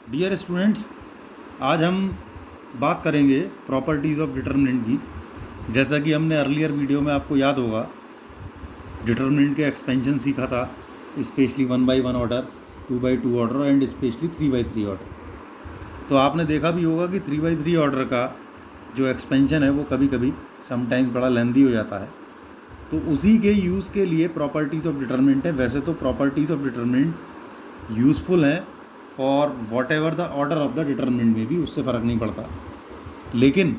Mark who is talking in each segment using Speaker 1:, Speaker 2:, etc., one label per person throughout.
Speaker 1: Dear students, आज हम बात करेंगे प्रॉपर्टीज़ ऑफ डिटर्मिनेंट की। जैसा कि हमने अर्लियर वीडियो में, आपको याद होगा, डिटर्मिनेंट के एक्सपेंशन सीखा था, specially 1/1 order, 2/2 order and specially 3/3 order. तो आपने देखा भी होगा कि 3/3 ऑर्डर का जो एक्सपेंशन है वो कभी कभी समटाइम्स बड़ा लेंदी हो जाता है। तो उसी के यूज़ के लिए प्रॉपर्टीज़ ऑफ डिटर्मिनेंट है। वैसे तो प्रॉपर्टीज़ ऑफ डिटर्मिनेंट यूज़फुल हैं for whatever the order of the determinant में भी, उससे फ़र्क नहीं पड़ता। लेकिन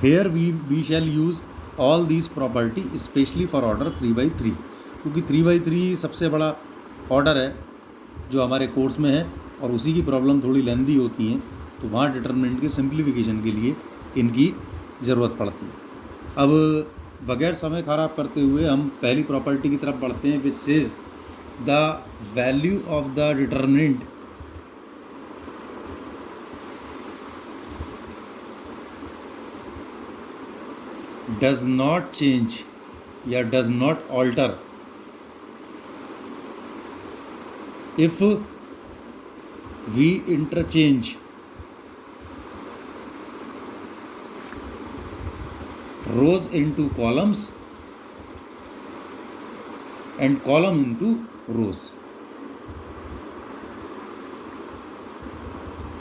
Speaker 1: here we shall use all these property specially for order 3/3, क्योंकि 3/3 सबसे बड़ा ऑर्डर है जो हमारे कोर्स में है और उसी की प्रॉब्लम थोड़ी लेंदी होती हैं, तो वहाँ डिटर्मिनेंट के सिंप्लीफिकेशन के लिए इनकी ज़रूरत पड़ती है। अब बगैर समय ख़राब करते हुए हम पहली प्रॉपर्टी की तरफ बढ़ते हैं, which is the value of the determinant does not change या does not alter if we interchange rows into columns and column into rows.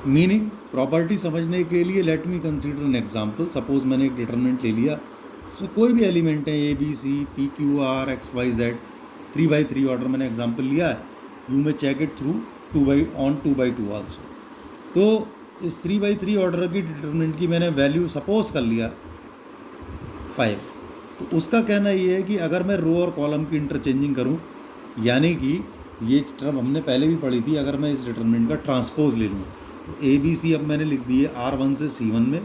Speaker 1: Meaning, property समझने के लिए let me consider an example. Suppose मैंने एक determinant ले लिया, उसमें कोई भी एलिमेंट है a B c p q r x y z, 3/3 order मैंने एग्जांपल लिया है। यू में चेक इट थ्रू 2/2 आल्सो। तो इस 3/3 ऑर्डर की डिटर्मिनेंट की मैंने वैल्यू सपोज कर लिया 5। तो उसका कहना ये है कि अगर मैं रो और कॉलम की इंटरचेंजिंग करूं, यानी कि ये टर्म हमने पहले भी पढ़ी थी, अगर मैं इस डिटर्मिनेंट का ट्रांसपोज ले लूँ तो ए बी सी अब मैंने लिख दिए R1 से C1 में,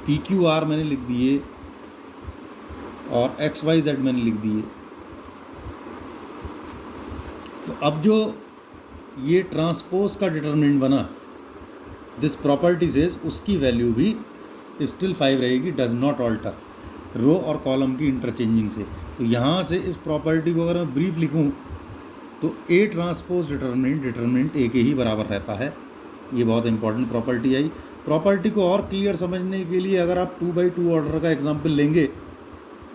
Speaker 1: पी क्यू आर मैंने लिख दिए और एक्स वाई जेड मैंने लिख दिए। तो अब जो ये ट्रांसपोज का डिटर्मिनेंट बना, दिस प्रॉपर्टी सेज, उसकी वैल्यू भी स्टिल 5 रहेगी, डज नॉट ऑल्टर, रो और कॉलम की इंटरचेंजिंग से। तो यहाँ से इस प्रॉपर्टी को अगर मैं ब्रीफ लिखूँ तो ए ट्रांसपोज डिटर्मिनेंट ए के ही बराबर रहता है। ये बहुत इंपॉर्टेंट प्रॉपर्टी आई। प्रॉपर्टी को और क्लियर समझने के लिए अगर आप 2/2 ऑर्डर का एग्जांपल लेंगे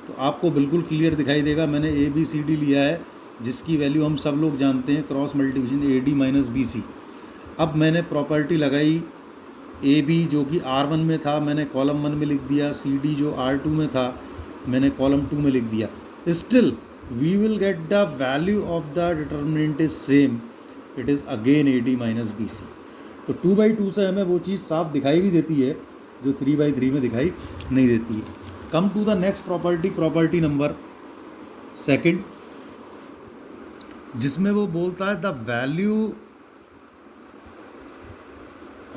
Speaker 1: तो आपको बिल्कुल क्लियर दिखाई देगा। मैंने ए बी सी डी लिया है, जिसकी वैल्यू हम सब लोग जानते हैं, cross multiplication a d minus b c. अब मैंने प्रॉपर्टी लगाई, ए बी जो कि R1 में था मैंने कॉलम 1 में लिख दिया, सी डी जो R2 में था मैंने कॉलम 2 में लिख दिया। Still we will get the value of the determinant is same, it is again a d minus b सी। तो 2/2 से हमें वो चीज़ साफ दिखाई भी देती है जो 3/3 में दिखाई नहीं देती है। Come to the next property, property number 2, जिसमें वो बोलता है the value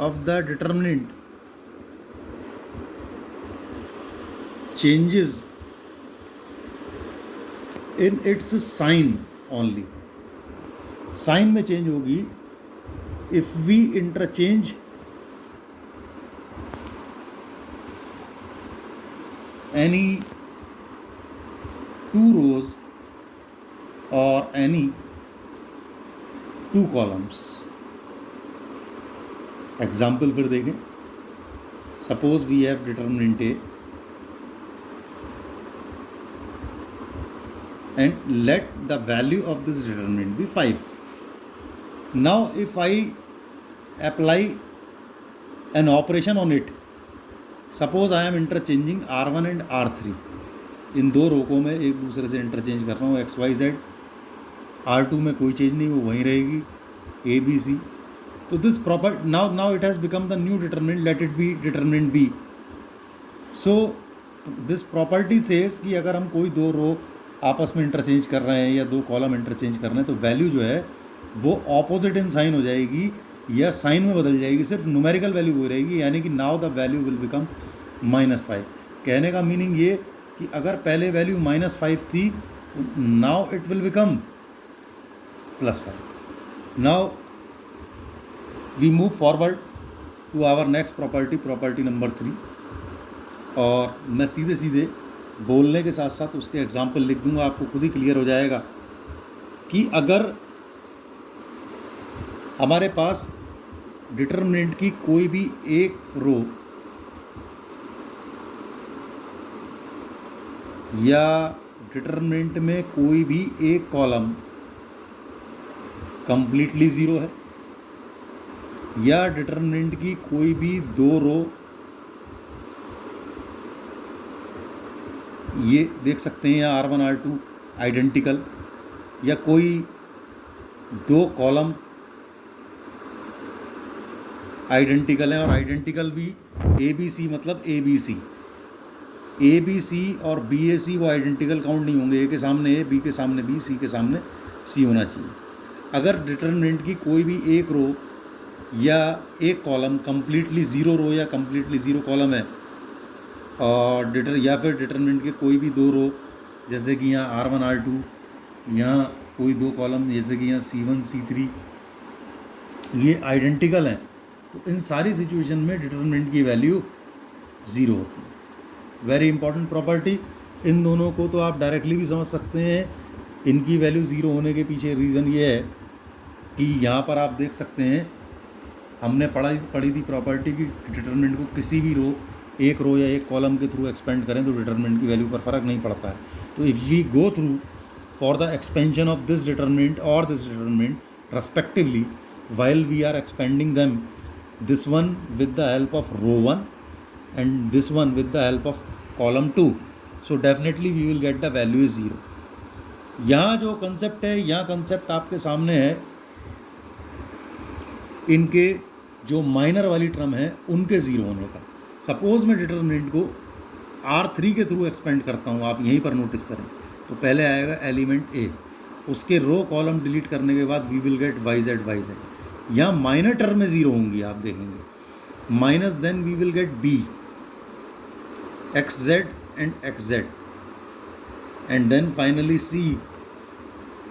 Speaker 1: of the determinant changes in its sign only. Sign में चेंज होगी if we interchange any two rows or any two columns. Example फिर देखें। Suppose we have determinant a and let the value of this determinant be 5। Now if I apply an operation on it, suppose I am interchanging R1 and R3, इन दो row को मैं एक दूसरे से interchange कर रहा हूँ, एक्स वाई जेड। R2 में कोई चेंज नहीं, वो वहीं रहेगी, ए बी सी। तो this proper now it has become the new determinant, let it be determinant B. So this property says कि अगर हम कोई दो रो आपस में इंटरचेंज कर रहे हैं या दो कॉलम इंटरचेंज कर रहे हैं तो वैल्यू जो है वो ऑपोजिट इन साइन हो जाएगी या साइन में बदल जाएगी, सिर्फ न्यूमेरिकल वैल्यू हो रहेगी, यानी कि now the value will become -5। कहने का मीनिंग ये कि अगर पहले वैल्यू -5 थी, now it will become +5। Now we move forward to our next property, property number 3। और मैं सीधे सीधे बोलने के साथ साथ उसके एग्जाम्पल लिख दूंगा, आपको खुद ही क्लियर हो जाएगा कि अगर हमारे पास डिटर्मिनेंट की कोई भी एक रो या डिटर्मिनेंट में कोई भी एक कॉलम कंप्लीटली ज़ीरो है, या डिटर्मिनेंट की कोई भी दो रो, ये देख सकते हैं यहाँ R1 R2 आइडेंटिकल, या कोई दो कॉलम आइडेंटिकल हैं, और आइडेंटिकल भी ABC मतलब ABC, ABC और BAC वो आइडेंटिकल काउंट नहीं होंगे। A के सामने A, B के सामने B, C के सामने C होना चाहिए। अगर डिटर्मिनेंट की कोई भी एक रो या एक कॉलम कंप्लीटली ज़ीरो रो या कंप्लीटली ज़ीरो कॉलम है, और या फिर डिटर्मिनेंट के कोई भी दो रो, जैसे कि यहाँ R1 R2, यहाँ कोई दो कॉलम जैसे कि यहाँ C1 C3, ये आइडेंटिकल हैं, तो इन सारी सिचुएशन में डिटर्मिनेंट की वैल्यू ज़ीरो होती है। Very important property. इन दोनों को तो आप डायरेक्टली भी समझ सकते हैं। इनकी वैल्यू ज़ीरो होने के पीछे रीज़न ये है कि यहाँ पर आप देख सकते हैं, हमने पढ़ी थी प्रॉपर्टी की डिटर्मिनेंट को किसी भी रो, एक रो या एक कॉलम के थ्रू एक्सपेंड करें तो डिटर्मिनेंट की वैल्यू पर फ़र्क नहीं पड़ता है। तो if we go through for the expansion of this determinant और this determinant respectively while we are expanding them, this one with the help of row 1 and this one with the help of column 2, so definitely we will get the value is 0. यहाँ जो concept है, यहाँ concept आपके सामने है, इनके जो minor वाली टर्म है उनके ज़ीरो होने का। सपोज़ मैं डिटर्मिनेंट को R3 के थ्रू एक्सपेंड करता हूँ, आप यहीं पर नोटिस करें, तो पहले आएगा एलिमेंट A, उसके रो कॉलम डिलीट करने के बाद वी विल गेट YZ। यहाँ माइनर टर्म में ज़ीरो होंगी, आप देखेंगे, minus then we will get B, XZ and XZ, and then finally C,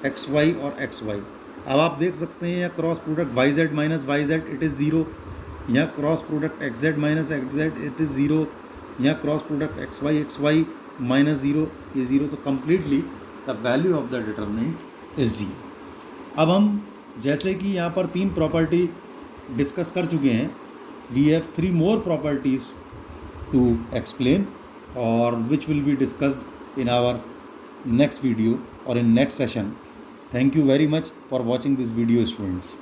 Speaker 1: XY और XY। अब आप देख सकते हैं यहाँ cross product YZ minus YZ it is zero, यहाँ cross product XZ minus XZ it is zero, यहाँ cross product XY minus zero, ये ज़ीरो। तो completely the value of the determinant is zero. अब हम जैसे कि यहाँ पर तीन प्रॉपर्टी डिस्कस कर चुके हैं, we have 3 more properties to explain, or which will be discussed in our next video or in next session. Thank you very much for watching this video, students.